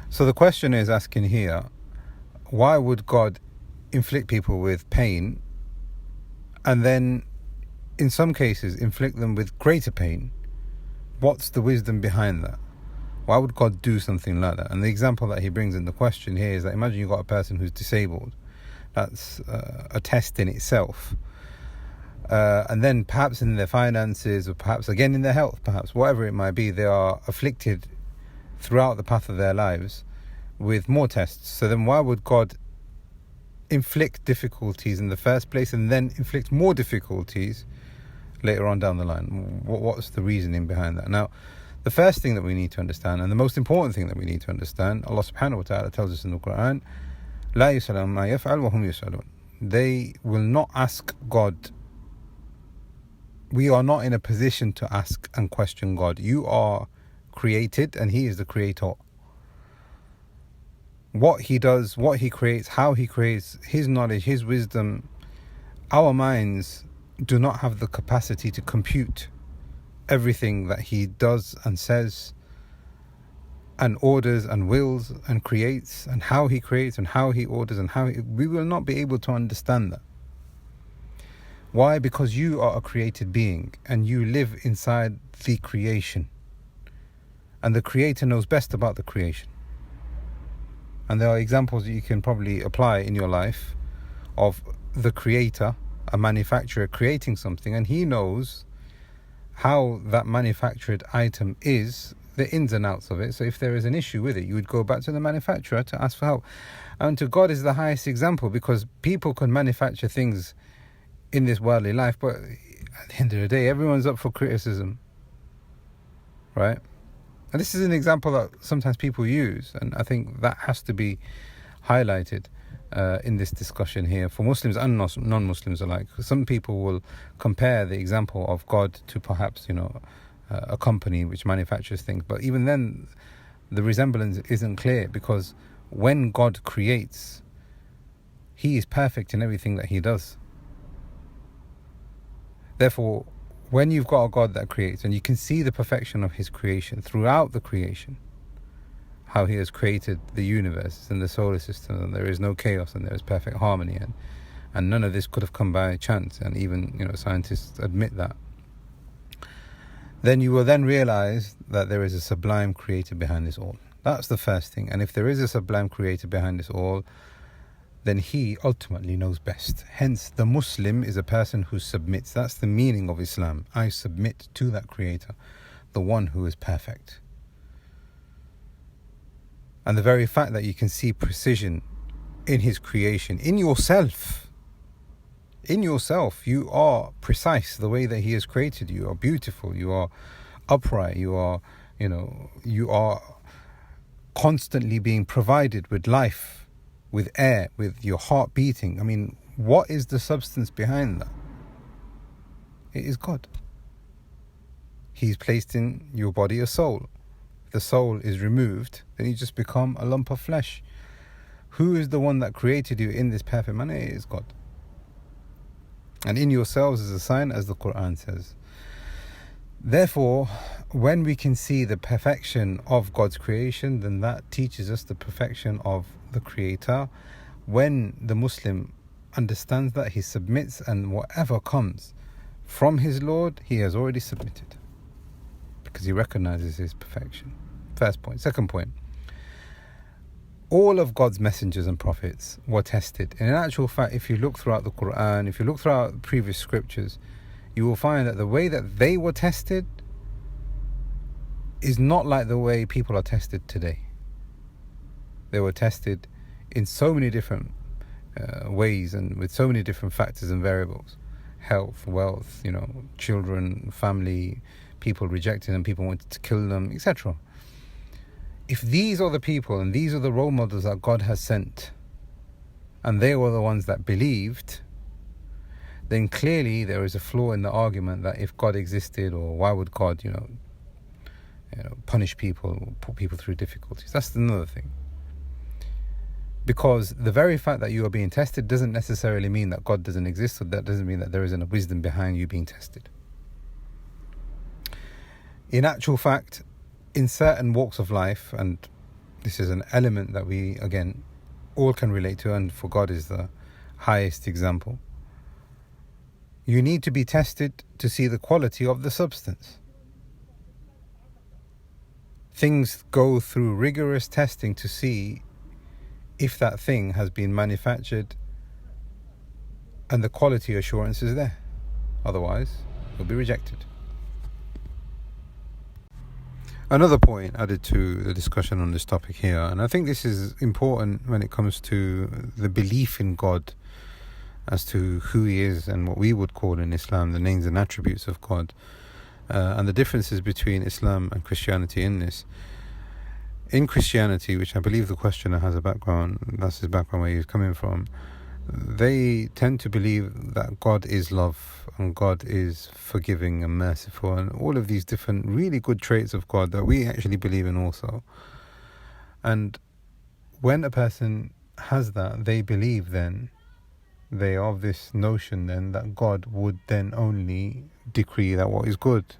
So the question is asking here, why would God inflict people with pain and then in some cases inflict them with greater pain? What's the wisdom behind that? Why would God do something like that? And the example that he brings in the question here is that imagine you've got a person who's disabled. That's a test in itself. And then perhaps in their finances, or perhaps again in their health, perhaps whatever it might be, they are afflicted throughout the path of their lives with more tests. So then why would God inflict difficulties in the first place and then inflict more difficulties later on down the line? What's the reasoning behind that? Now, the first thing that we need to understand, and the most important thing that we need to understand, Allah subhanahu wa ta'ala tells us in the Quran, لا يسأل ما يفعل وهم يسألون. They will not ask God. We are not in a position to ask and question God. You are created and He is the creator. What He does, what He creates, how He creates, His knowledge, His wisdom, our minds do not have the capacity to compute everything that He does and says and orders and wills and creates, and how He creates and how He orders and we will not be able to understand that. Why? Because you are a created being and you live inside the creation, and the Creator knows best about the creation. And there are examples that you can probably apply in your life of the Creator, a manufacturer, creating something, and He knows how that manufactured item is, the ins and outs of it. So if there is an issue with it, you would go back to the manufacturer to ask for help. And to God is the highest example, because people can manufacture things in this worldly life, but at the end of the day, everyone's up for criticism, right? And this is an example that sometimes people use, and I think that has to be highlighted in this discussion here for Muslims and non-Muslims alike. Some people will compare the example of God to perhaps, a company which manufactures things, but even then the resemblance isn't clear, because when God creates, He is perfect in everything that He does. Therefore, when you've got a God that creates, and you can see the perfection of His creation throughout the creation, how He has created the universe and the solar system, and there is no chaos and there is perfect harmony, and none of this could have come by chance, and even scientists admit that, then you will then realize that there is a sublime creator behind this all. That's the first thing. And if there is a sublime creator behind this all, then He ultimately knows best. Hence, the Muslim is a person who submits. That's the meaning of Islam. I submit to that creator, the one who is perfect. And the very fact that you can see precision in His creation, in yourself, you are precise the way that He has created you. You are beautiful, you are upright, you are constantly being provided with life, with air, with your heart beating. I mean, what is the substance behind that? It is God. He's placed in your body a soul. If the soul is removed, then you just become a lump of flesh. Who is the one that created you in this perfect manner? It is God. And in yourselves is a sign, as the Quran says. Therefore, when we can see the perfection of God's creation, then that teaches us the perfection of the Creator. When the Muslim understands that, he submits, and whatever comes from his Lord, he has already submitted, because he recognizes His perfection. First point. Second point, all of God's messengers and prophets were tested. And in actual fact, if you look throughout the Quran, if you look throughout previous scriptures, you will find that the way that they were tested is not like the way people are tested today. They were tested in so many different ways, and with so many different factors and variables: health, wealth, children, family, people rejecting them, people wanted to kill them, etc. If these are the people and these are the role models that God has sent, and they were the ones that believed, then clearly there is a flaw in the argument that if God existed, or why would God, punish people, put people through difficulties. That's another thing. Because the very fact that you are being tested doesn't necessarily mean that God doesn't exist, or that doesn't mean that there isn't a wisdom behind you being tested. In actual fact, in certain walks of life, and This is an element that we, again, all can relate to, and for God is the highest example. You need to be tested to see the quality of the substance. Things go through rigorous testing to see if that thing has been manufactured and the quality assurance is there. Otherwise, it will be rejected. Another point added to the discussion on this topic here, and I think this is important when it comes to the belief in God as to who He is and what we would call in Islam the names and attributes of God, and the differences between Islam and Christianity in this. In Christianity, which I believe the questioner has a background, that's his background where he's coming from, they tend to believe that God is love and God is forgiving and merciful and all of these different really good traits of God that we actually believe in also. And when a person has that, they believe then, they are of this notion then that God would then only decree that what is good.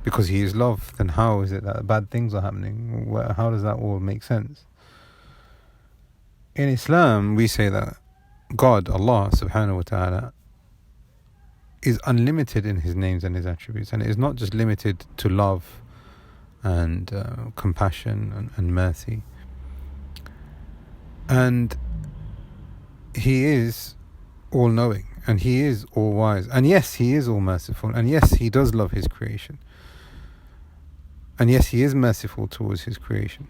Because He is love, then how is it that bad things are happening? How does that all make sense? In Islam, we say that God, Allah subhanahu wa ta'ala, is unlimited in His names and His attributes. And it is not just limited to love and compassion and mercy. And He is all-knowing, and He is all-wise. And yes, He is all-merciful. And yes, He does love His creation. And yes, He is merciful towards His creation.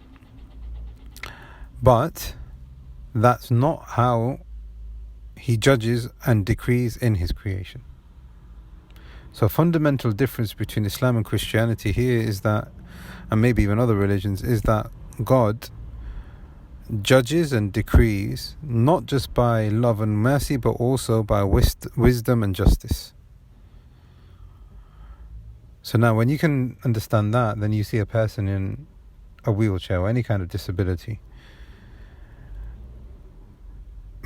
But that's not how He judges and decrees in His creation. So a fundamental difference between Islam and Christianity here is that, and maybe even other religions, is that God judges and decrees not just by love and mercy, but also by wisdom and justice. So now when you can understand that, then you see a person in a wheelchair or any kind of disability.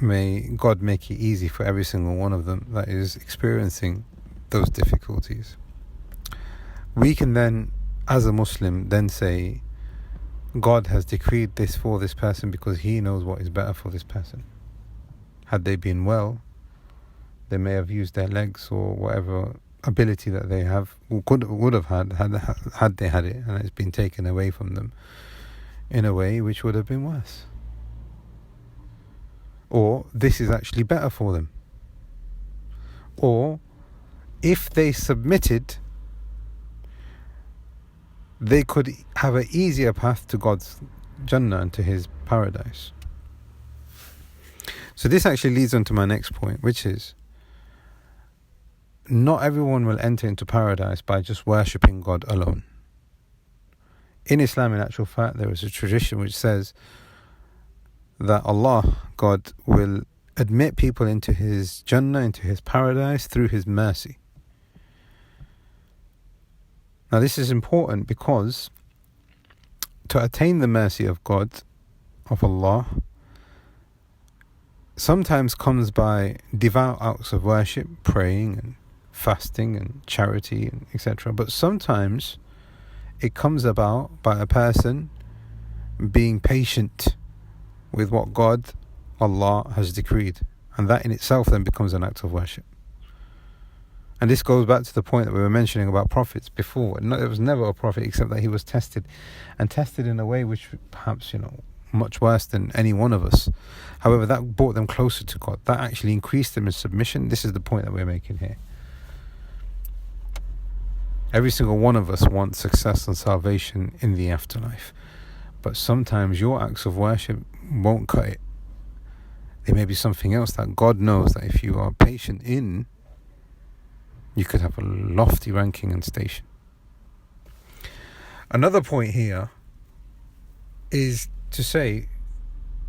May God make it easy for every single one of them that is experiencing those difficulties. We can then, as a Muslim, then say, God has decreed this for this person because He knows what is better for this person. Had they been well, they may have used their legs or whatever ability that they have, or would have had they had it, and it's been taken away from them in a way which would have been worse. Or this is actually better for them. Or if they submitted, they could have an easier path to God's Jannah and to His paradise. So this actually leads on to my next point, which is not everyone will enter into paradise by just worshipping God alone. In Islam, in actual fact, there is a tradition which says that Allah, God, will admit people into His Jannah, into His paradise through His mercy. Now this is important because to attain the mercy of God, of Allah, sometimes comes by devout acts of worship, praying and fasting and charity and etc. But sometimes it comes about by a person being patient with what God, Allah, has decreed, and that in itself then becomes an act of worship. And this goes back to the point that we were mentioning about prophets before. There was never a prophet except that he was tested, and tested in a way which perhaps, much worse than any one of us. However, that brought them closer to God. That actually increased them in submission. This is the point that we're making here. Every single one of us wants success and salvation in the afterlife. But sometimes your acts of worship won't cut it. There may be something else that God knows that if you are patient in, you could have a lofty ranking and station. Another point here is to say,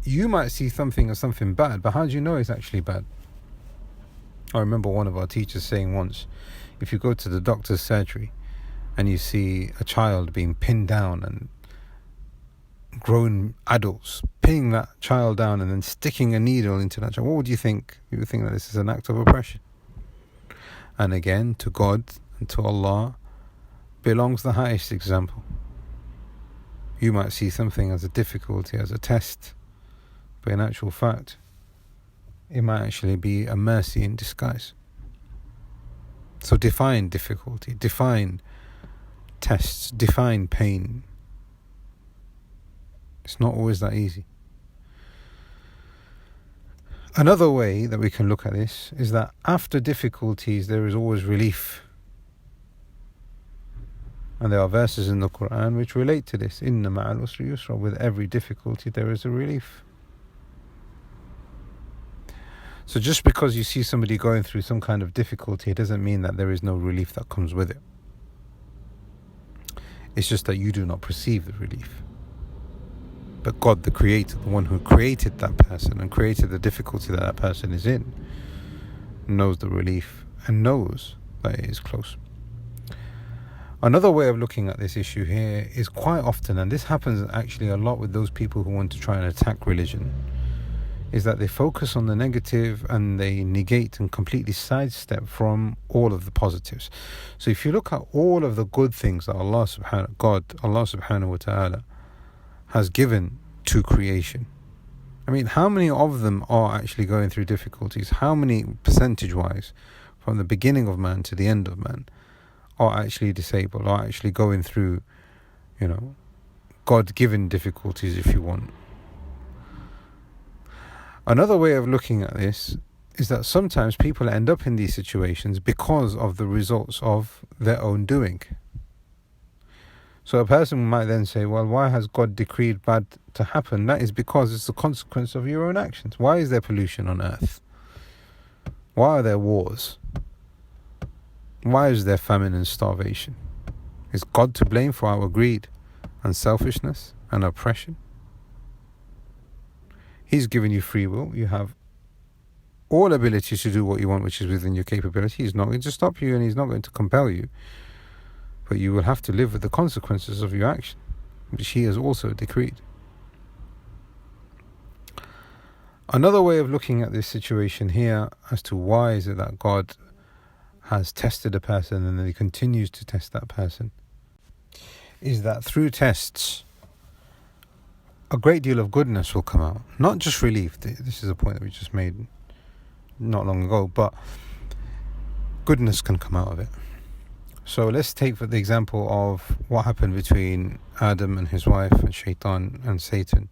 you might see something as something bad, but how do you know it's actually bad? I remember one of our teachers saying once, if you go to the doctor's surgery and you see a child being pinned down and grown adults pinning that child down and then sticking a needle into that child, what would you think? You would think that this is an act of oppression. And again, to God and to Allah belongs the highest example. You might see something as a difficulty, as a test, but in actual fact, it might actually be a mercy in disguise. So define difficulty, define tests, define pain. It's not always that easy. Another way that we can look at this is that after difficulties there is always relief. And there are verses in the Quran which relate to this. Inna ma'al usri yusra. With every difficulty there is a relief. So just because you see somebody going through some kind of difficulty, it doesn't mean that there is no relief that comes with it. It's just that you do not perceive the relief. But God, the Creator, the one who created that person and created the difficulty that person is in, knows the relief and knows that it is close. Another way of looking at this issue here is quite often, and this happens actually a lot with those people who want to try and attack religion, is that they focus on the negative and they negate and completely sidestep from all of the positives. So if you look at all of the good things that Allah subhanahu wa ta'ala has given to creation, I mean, how many of them are actually going through difficulties? How many percentage-wise, from the beginning of man to the end of man, are actually disabled, are actually going through, God-given difficulties, if you want? Another way of looking at this is that sometimes people end up in these situations because of the results of their own doing. So a person might then say, well, why has God decreed bad to happen? That is because it's a consequence of your own actions. Why is there pollution on earth? Why are there wars? Why is there famine and starvation? Is God to blame for our greed and selfishness and oppression? He's given you free will. You have all ability to do what you want, which is within your capability. He's not going to stop you and he's not going to compel you. But you will have to live with the consequences of your action, which he has also decreed. Another way of looking at this situation here as to why is it that God has tested a person and then he continues to test that person, is that through tests a great deal of goodness will come out. Not just relief. This is a point that we just made not long ago, but goodness can come out of it. So let's take for the example of what happened between Adam and his wife and Shaitan and Satan,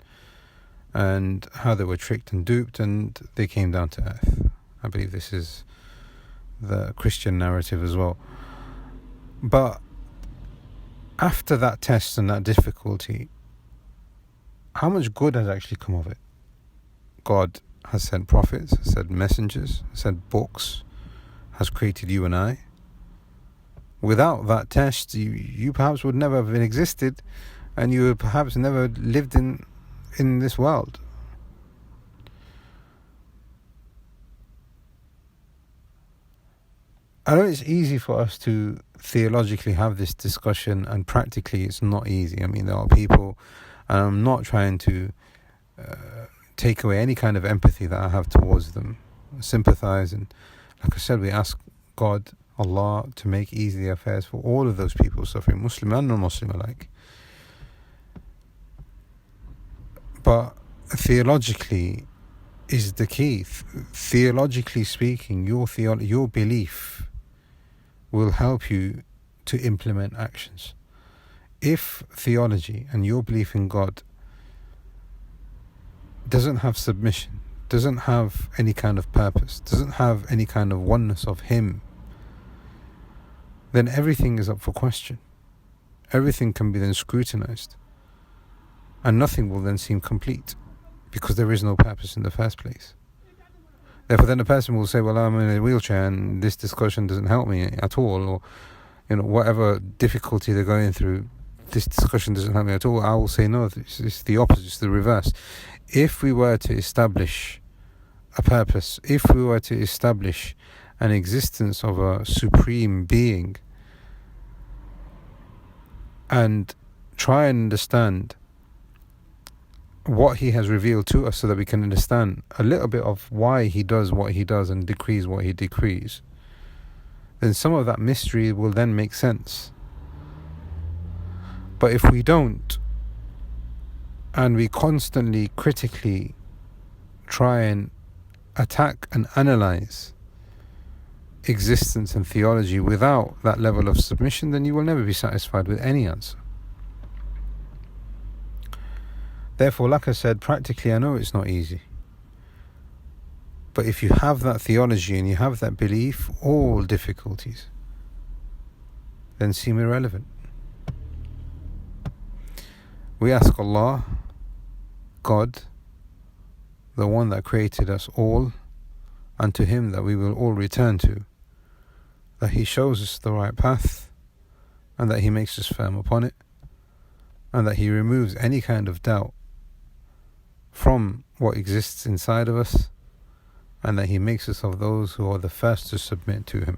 and how they were tricked and duped and they came down to earth. I believe this is the Christian narrative as well. But after that test and that difficulty, how much good has actually come of it? God has sent prophets, has sent messengers, has sent books, has created you and I. Without that test, you perhaps would never have been existed, and you would perhaps never lived in this world. I know it's easy for us to theologically have this discussion, and practically it's not easy. I mean, there are people, and I'm not trying to take away any kind of empathy that I have towards them, sympathize, and like I said, we ask God, Allah, to make easy the affairs for all of those people suffering, Muslim and non-Muslim alike. But theologically is the key. Theologically speaking, your belief will help you to implement actions. If theology and your belief in God doesn't have submission, doesn't have any kind of purpose, doesn't have any kind of oneness of Him, then everything is up for question. Everything can be then scrutinized, and nothing will then seem complete, because there is no purpose in the first place. Therefore, then the person will say, well, I'm in a wheelchair and this discussion doesn't help me at all, or whatever difficulty they're going through, this discussion doesn't help me at all. I will say, no, it's the opposite, it's the reverse. If we were to establish a purpose, if we were to establish an existence of a supreme being, and try and understand what He has revealed to us so that we can understand a little bit of why He does what He does and decrees what He decrees, then some of that mystery will then make sense. But if we don't, and we constantly critically try and attack and analyze existence and theology without that level of submission, then you will never be satisfied with any answer. Therefore, like I said, practically I know it's not easy. But if you have that theology and you have that belief, all difficulties then seem irrelevant. We ask Allah, God, the one that created us all, and to Him that we will all return to, that He shows us the right path, and that He makes us firm upon it, and that He removes any kind of doubt from what exists inside of us, and that He makes us of those who are the first to submit to Him.